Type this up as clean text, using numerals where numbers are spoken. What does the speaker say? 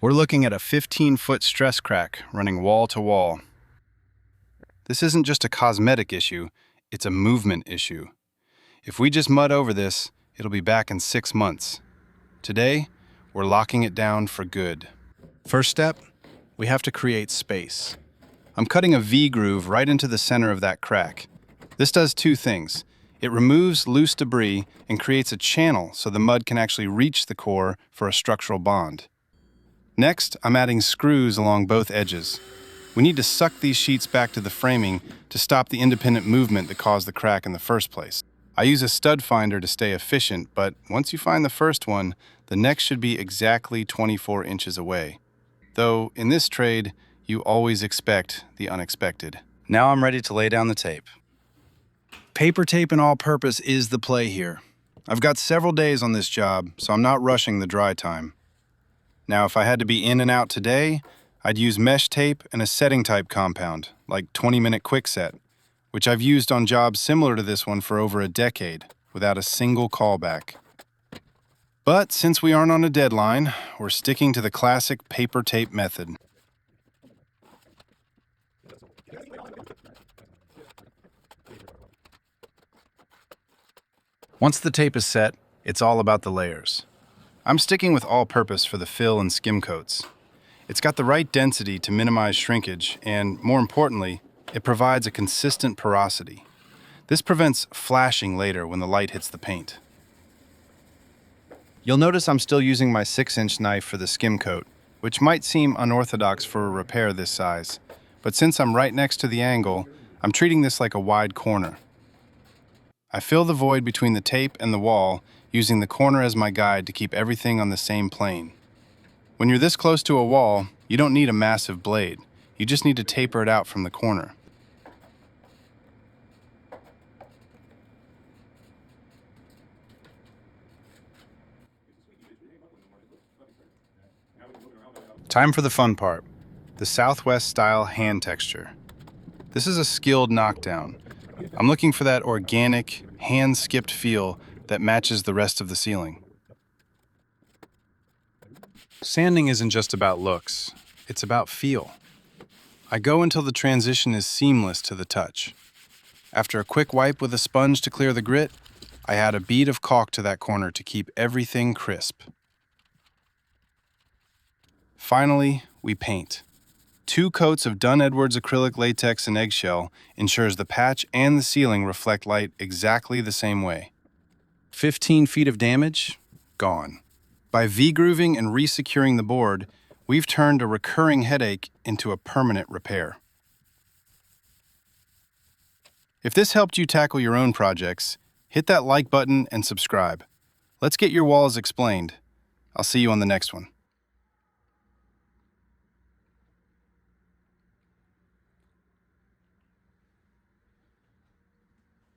We're looking at a 15-foot stress crack running wall to wall. This isn't just a cosmetic issue, it's a movement issue. If we just mud over this, it'll be back in 6 months. Today, we're locking it down for good. First step, we have to create space. I'm cutting a V-groove right into the center of that crack. This does two things. It removes loose debris and creates a channel so the mud can actually reach the core for a structural bond. Next, I'm adding screws along both edges. We need to suck these sheets back to the framing to stop the independent movement that caused the crack in the first place. I use a stud finder to stay efficient, but once you find the first one, the next should be exactly 24 inches away. Though, in this trade, you always expect the unexpected. Now I'm ready to lay down the tape. Paper tape and all-purpose is the play here. I've got several days on this job, so I'm not rushing the dry time. Now, if I had to be in and out today, I'd use mesh tape and a setting type compound, like 20-minute quick set, which I've used on jobs similar to this one for over a decade, without a single callback. But since we aren't on a deadline, we're sticking to the classic paper tape method. Once the tape is set, it's all about the layers. I'm sticking with all-purpose for the fill and skim coats. It's got the right density to minimize shrinkage, and more importantly, it provides a consistent porosity. This prevents flashing later when the light hits the paint. You'll notice I'm still using my 6-inch knife for the skim coat, which might seem unorthodox for a repair this size, but since I'm right next to the angle, I'm treating this like a wide corner. I fill the void between the tape and the wall, using the corner as my guide to keep everything on the same plane. When you're this close to a wall, you don't need a massive blade. You just need to taper it out from the corner. Time for the fun part, the Southwest-style hand texture. This is a skilled knockdown. I'm looking for that organic, hand-skipped feel that matches the rest of the ceiling. Sanding isn't just about looks, it's about feel. I go until the transition is seamless to the touch. After a quick wipe with a sponge to clear the grit, I add a bead of caulk to that corner to keep everything crisp. Finally, we paint. 2 coats of Dunn-Edwards acrylic latex and eggshell ensures the patch and the ceiling reflect light exactly the same way. 15 feet of damage? Gone. By V-grooving and re-securing the board, we've turned a recurring headache into a permanent repair. If this helped you tackle your own projects, hit that like button and subscribe. Let's get your walls explained. I'll see you on the next one.